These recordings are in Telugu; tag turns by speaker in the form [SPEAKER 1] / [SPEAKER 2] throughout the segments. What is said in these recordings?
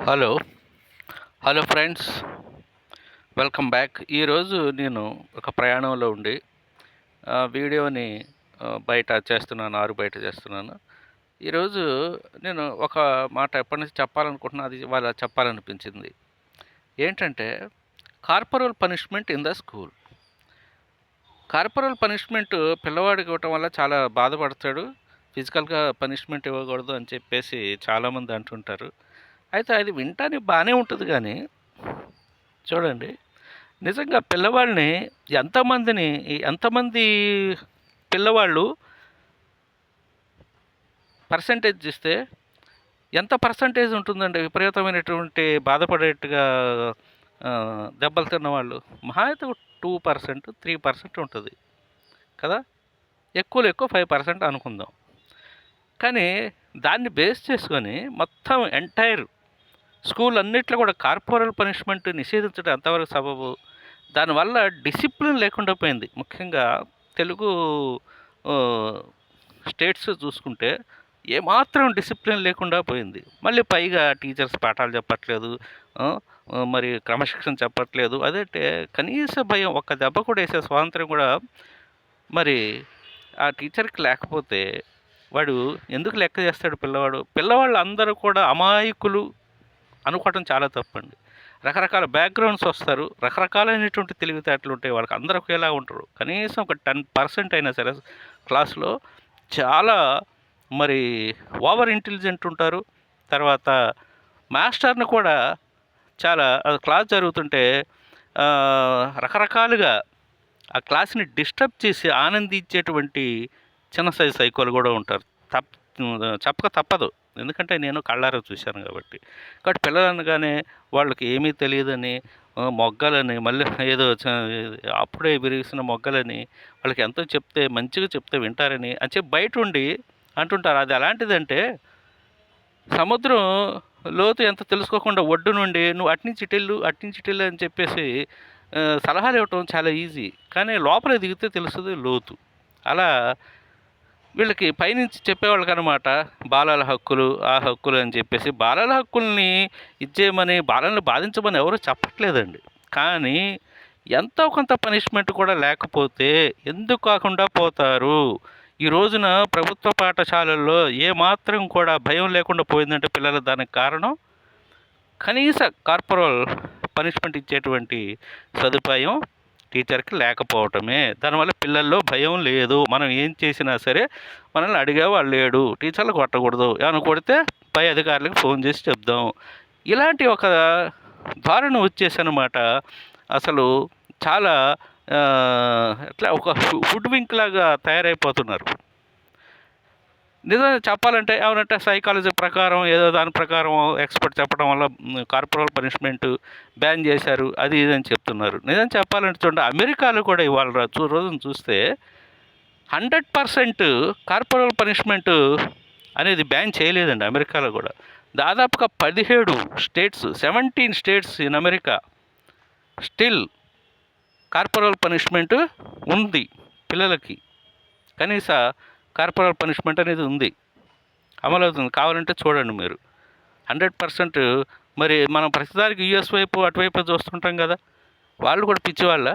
[SPEAKER 1] Hello. Hello friends. Welcome back. ఈరోజు నేను ఒక ప్రయాణంలో ఉండి వీడియోని బయట చేస్తున్నాను, ఆరు బయట చేస్తున్నాను. ఈరోజు నేను ఒక మాట ఎప్పటి నుంచి చెప్పాలనుకుంటున్నా, అది ఇవాళ చెప్పాలనిపించింది. ఏంటంటే, corporal punishment in the school. Corporal punishment పిల్లవాడికి ఇవ్వటం వల్ల చాలా బాధపడతాడు. ఫిజికల్గా పనిష్మెంట్ ఇవ్వకూడదు అని చెప్పేసి చాలామంది అంటుంటారు. అయితే అది వినటానికి బాగానే ఉంటుంది, కానీ చూడండి, నిజంగా పిల్లవాళ్ళని ఎంతమంది పిల్లవాళ్ళు పర్సంటేజ్ ఇస్తే ఎంత పర్సంటేజ్ ఉంటుందండి విపరీతమైనటువంటి బాధపడేట్టుగా దెబ్బలు తిన్నవాళ్ళు? మహా అయితే 2%, 3% ఉంటుంది కదా. ఎక్కువలో ఎక్కువ 5% అనుకుందాం. కానీ దాన్ని బేస్ చేసుకొని మొత్తం ఎంటైర్ స్కూల్ అన్నిట్లో కూడా కార్పొరల్ పనిష్మెంట్ నిషేధించడం ఎంతవరకు సబబు? దానివల్ల డిసిప్లిన్ లేకుండా పోయింది. ముఖ్యంగా తెలుగు స్టేట్స్ చూసుకుంటే ఏమాత్రం డిసిప్లిన్ లేకుండా పోయింది. మళ్ళీ పైగా టీచర్స్ పాఠాలు చెప్పట్లేదు, మరి క్రమశిక్షణ చెప్పట్లేదు. అదంటే కనీస భయం, ఒక్క దెబ్బ కూడా వేసే స్వాతంత్రం కూడా మరి ఆ టీచర్కి లేకపోతే వాడు ఎందుకు లెక్క చేస్తాడు? పిల్లవాళ్ళు అందరూ కూడా అమాయకులు అనుకోవటం చాలా తప్పండి. రకరకాల బ్యాక్గ్రౌండ్స్ వస్తారు, రకరకాలైనటువంటి తెలివితేటలు ఉంటాయి వాళ్ళకి, అందరూ ఒకేలా ఉంటారు. కనీసం ఒక 10% అయినా సరే క్లాస్లో చాలా మరి ఓవర్ ఇంటెలిజెంట్ ఉంటారు. తర్వాత మాస్టర్ని కూడా చాలా క్లాస్ జరుగుతుంటే రకరకాలుగా ఆ క్లాస్ని డిస్టర్బ్ చేసి ఆనందించేటువంటి చిన్న సైజు సైకోలు కూడా ఉంటారు. చెప్పక తప్పదు, ఎందుకంటే నేను కళ్ళారా చూశాను కాబట్టి. పిల్లలు అనగానే వాళ్ళకి ఏమీ తెలియదని, మొగ్గలని, మళ్ళీ ఏదో అప్పుడే విరిగిసిన మొగ్గలని, వాళ్ళకి ఎంతో చెప్తే, మంచిగా చెప్తే వింటారని అని చెప్పి బయట ఉండి అంటుంటారు. అది ఎలాంటిదంటే, సముద్రం లోతు ఎంత తెలుసుకోకుండా ఒడ్డు నుండి నువ్వు అట్నుంచి ఇటెళ్ళు అని చెప్పేసి సలహాలు ఇవ్వటం చాలా ఈజీ, కానీ లోపల దిగితే తెలుస్తుంది లోతు. అలా వీళ్ళకి పైనుంచి చెప్పేవాళ్ళకి అనమాట, బాలల హక్కులు, ఆ హక్కులు అని చెప్పేసి. బాలల హక్కుల్ని ఇచ్చేయమని, బాలల్ని బాధించమని ఎవరు చెప్పట్లేదండి. కానీ ఎంతో కొంత పనిష్మెంట్ కూడా లేకపోతే ఎందుకు కాకుండా పోతారు? ఈ రోజున ప్రభుత్వ పాఠశాలల్లో ఏమాత్రం కూడా భయం లేకుండా పోయిందంటే పిల్లలు, దానికి కారణం కనీస కార్పొరల్ పనిష్మెంట్ ఇచ్చేటువంటి సదుపాయం టీచర్కి లేకపోవటమే. దానివల్ల పిల్లల్లో భయం లేదు. మనం ఏం చేసినా సరే మనల్ని అడిగేవాళ్ళు లేడు, టీచర్లు కొట్టకూడదు, ఏమైనా కొడితే పై అధికారులకు ఫోన్ చేసి చెప్దాం, ఇలాంటి ఒక ధోరణి వచ్చేసనమాట. అసలు చాలా ఎట్లా ఒక ఫుడ్ వింక్ లాగా తయారైపోతున్నారు. నిజంగా చెప్పాలంటే ఏమనంటే, సైకాలజీ ప్రకారం ఏదో దాని ప్రకారం ఎక్స్పర్ట్ చెప్పడం వల్ల కార్పొరల్ పనిష్మెంట్ బ్యాన్ చేశారు, అది ఇది అని చెప్తున్నారు. నిజం చెప్పాలంటే చూడండి, అమెరికాలో కూడా ఇవాళ రోజున చూస్తే 100% కార్పొరల్ పనిష్మెంట్ అనేది బ్యాన్ చేయలేదండి అమెరికాలో కూడా. దాదాపుగా 17 states, 17 states in America still corporal punishment ఉంది పిల్లలకి. కనీస కార్పొరల్ పనిష్మెంట్ అనేది ఉంది, అమలవుతుంది. కావాలంటే చూడండి మీరు. 100%. మరి మనం ప్రతిదానికి యూఎస్ వైపు అటువైపు చూస్తుంటాం కదా, వాళ్ళు కూడా పిచ్చివాళ్ళ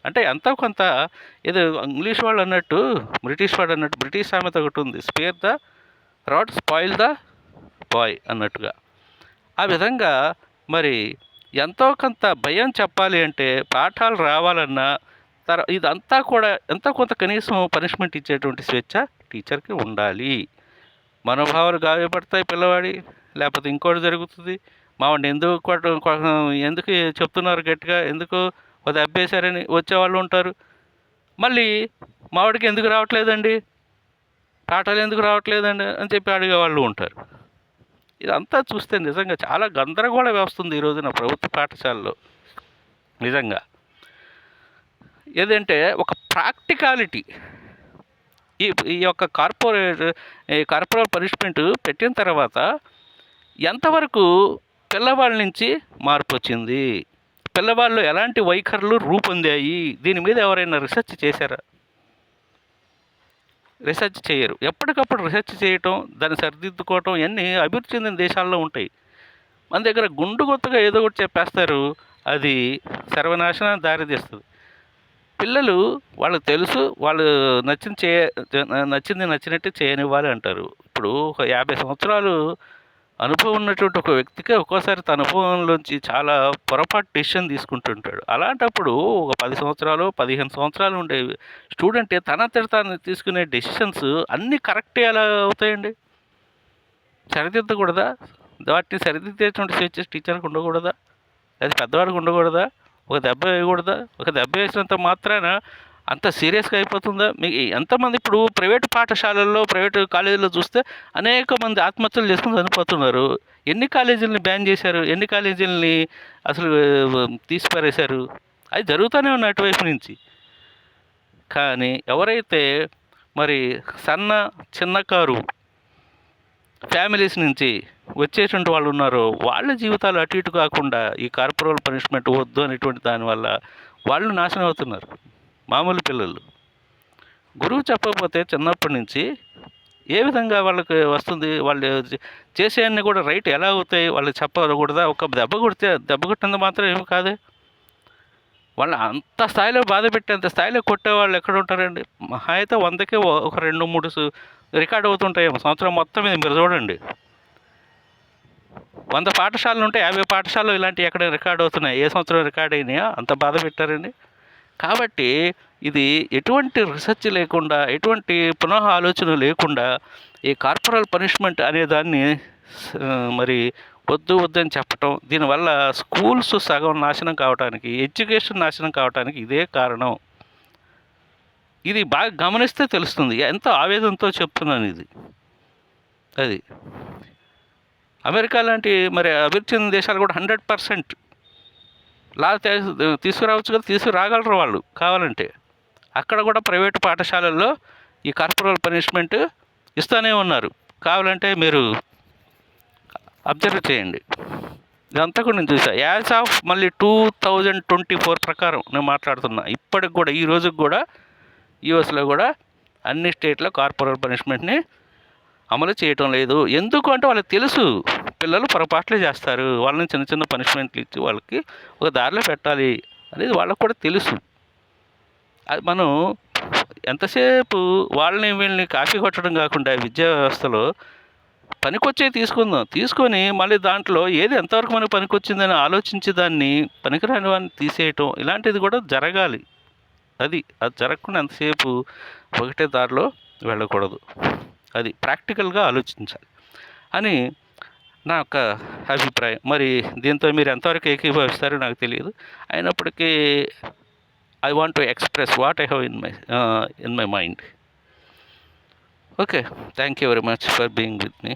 [SPEAKER 1] అంటే ఎంతో కొంత. ఏదో ఇంగ్లీష్ వాళ్ళు అన్నట్టు, బ్రిటిష్ వాడు అన్నట్టు, బ్రిటిష్ సామెత ఒకటి ఉంది, spare the rod spoil the boy అన్నట్టుగా. ఆ విధంగా మరి ఎంతో కొంత భయం చెప్పాలి అంటే, పాఠాలు రావాలన్నా ఇదంతా కూడా ఎంతో కొంత కనీసం పనిష్మెంట్ ఇచ్చేటువంటి స్వేచ్ఛ టీచర్కి ఉండాలి. మనోభావాలు గాయపడతాయి పిల్లవాడి, లేకపోతే ఇంకోటి జరుగుతుంది. మావాడిని ఎందుకు చెప్తున్నారు గట్టిగా, ఎందుకు అది అబ్బేశారని వచ్చేవాళ్ళు ఉంటారు. మళ్ళీ మావాడికి ఎందుకు రావట్లేదండి, పాఠాలు ఎందుకు రావట్లేదండి అని చెప్పి అడిగేవాళ్ళు ఉంటారు. ఇదంతా చూస్తే నిజంగా చాలా గందరగోళ వస్తుంది ఈ రోజున ప్రభుత్వ పాఠశాలలో. నిజంగా ఏదంటే ఒక ప్రాక్టికాలిటీ, ఈ యొక్క కార్పొరల్ పనిష్మెంట్ పెట్టిన తర్వాత ఎంతవరకు పిల్లవాళ్ళ నుంచి మార్పు వచ్చింది, పిల్లవాళ్ళు ఎలాంటి వైఖరులు రూపొందాయి, దీని మీద ఎవరైనా రీసెర్చ్ చేశారా? రీసెర్చ్ చేయరు. ఎప్పటికప్పుడు రీసెర్చ్ చేయటం, దాన్ని సరిదిద్దుకోవటం ఇవన్నీ అభివృద్ధి చెందిన దేశాల్లో ఉంటాయి. మన దగ్గర గుండు గుత్తగా ఏదో ఒకటి చెప్పేస్తారు. అది సర్వనాశనానికి దారితీస్తుంది. పిల్లలు వాళ్ళకి తెలుసు వాళ్ళు నచ్చింది నచ్చింది నచ్చినట్టు చేయనివ్వాలి అంటారు. ఇప్పుడు ఒక 50 సంవత్సరాలు అనుభవం ఉన్నటువంటి ఒక వ్యక్తికి ఒక్కోసారి తన అనుభవంలోంచి చాలా పొరపాటు డెసిషన్ తీసుకుంటుంటాడు. అలాంటప్పుడు ఒక 10 సంవత్సరాలు, 15 సంవత్సరాలు ఉండే స్టూడెంట్ తనంతట తాను తీసుకునే డెసిషన్స్ అన్నీ కరెక్టే ఎలా అవుతాయండి? సరిదిద్దకూడదా? వాటిని సరిదిద్దేటువంటి స్వేచ్ఛ టీచర్‌కి ఉండకూడదా? అది పెద్దవాడికి ఉండకూడదా? ఒక దెబ్బ వేయకూడదా? ఒక దెబ్బ వేసినంత మాత్రాన అంత సీరియస్‌గా అయిపోతుందా? ఎంతమంది ఇప్పుడు ప్రైవేట్ పాఠశాలల్లో, ప్రైవేట్ కాలేజీల్లో చూస్తే అనేక మంది ఆత్మహత్యలు చేసుకొని చనిపోతున్నారు. ఎన్ని కాలేజీలని బ్యాన్ చేశారు? ఎన్ని కాలేజీలని అసలు తీసి పారేశారు? అవి జరుగుతూనే ఉన్నాయి అటువైపు నుంచి. కానీ ఎవరైతే మరి చిన్నకారు ఫ్యామిలీస్ నుంచి వచ్చేటువంటి వాళ్ళు ఉన్నారో వాళ్ళ జీవితాలు అటు ఇటు కాకుండా ఈ కార్పొరల్ పనిష్మెంట్ వద్దు అనేటువంటి దానివల్ల వాళ్ళు నాశనం అవుతున్నారు. మామూలు పిల్లలు గురువు చెప్పకపోతే చిన్నప్పటి నుంచి ఏ విధంగా వాళ్ళకి వస్తుంది? వాళ్ళు చేసేవన్నీ కూడా రైట్ ఎలా అవుతాయి? వాళ్ళకి చెప్పకూడదా? ఒక దెబ్బ కొట్టినంత మాత్రం ఏమి కాదే. వాళ్ళు అంత స్థాయిలో బాధ పెట్టేంత స్థాయిలో కొట్టేవాళ్ళు ఎక్కడ ఉంటారండి? మహా అయితే 100కే ఒక 2, 3 రికార్డ్ అవుతుంటాయేమో సంవత్సరం మొత్తం మీద మీరు చూడండి. 100 పాఠశాలలు ఉంటే 50 పాఠశాలలు ఇలాంటివి ఎక్కడ రికార్డ్ అవుతున్నాయి? ఏ సంవత్సరం రికార్డ్ అయినాయా? అంత బాధ పెట్టారండి. కాబట్టి ఇది ఎటువంటి రీసెర్చ్ లేకుండా, ఎటువంటి పునః ఆలోచన లేకుండా ఈ కార్పొరల్ పనిష్మెంట్ అనే దాన్ని మరి వద్దని చెప్పటం, దీనివల్ల స్కూల్స్ సగం నాశనం కావటానికి, ఎడ్యుకేషన్ నాశనం కావటానికి ఇదే కారణం. ఇది బాగా గమనిస్తే తెలుస్తుంది. ఎంతో ఆవేదనతో చెప్తున్నాను ఇది. అది అమెరికా లాంటి మరి అభివృద్ధి చెందిన దేశాలు కూడా 100% లా తీసుకురావచ్చు కదా, తీసుకురాగలరు వాళ్ళు కావాలంటే. అక్కడ కూడా ప్రైవేటు పాఠశాలల్లో ఈ కార్పొరల్ పనిష్మెంట్ ఇస్తూనే ఉన్నారు. కావాలంటే మీరు అబ్జర్వ్ చేయండి. ఇదంతా కూడా నేను చూసాను. యాజ్ ఆఫ్ మళ్ళీ 2024 ప్రకారం నేను మాట్లాడుతున్నా. ఇప్పటికి కూడా ఈ రోజుకి కూడా యూఎస్లో కూడా అన్ని స్టేట్లో కార్పొరల్ పనిష్మెంట్ని అమలు చేయటం లేదు. ఎందుకు అంటే వాళ్ళకి తెలుసు పిల్లలు పొరపాట్లే చేస్తారు, వాళ్ళని చిన్న చిన్న పనిష్మెంట్లు ఇచ్చి వాళ్ళకి ఒక దారిలో పెట్టాలి అనేది వాళ్ళకు కూడా తెలుసు. అది మనం ఎంతసేపు వాళ్ళని వీళ్ళని కాఫీ కొట్టడం కాకుండా విద్యా వ్యవస్థలో పనికొచ్చే తీసుకొని మళ్ళీ దాంట్లో ఏది ఎంతవరకు మనకు పనికొచ్చిందని ఆలోచించి దాన్ని పనికిరాని వాడిని తీసేయటం ఇలాంటిది కూడా జరగాలి. అది జరగకుండా ఎంతసేపు ఒకటే దారిలో వెళ్ళకూడదు. అది ప్రాక్టికల్గా ఆలోచించాలి అని నా యొక్క అభిప్రాయం. మరి దీంతో మీరు ఎంతవరకు ఏకీభవిస్తారో నాకు తెలియదు. అయినప్పటికీ I want to express what I have in my mind. Okay, thank you very much for being with me.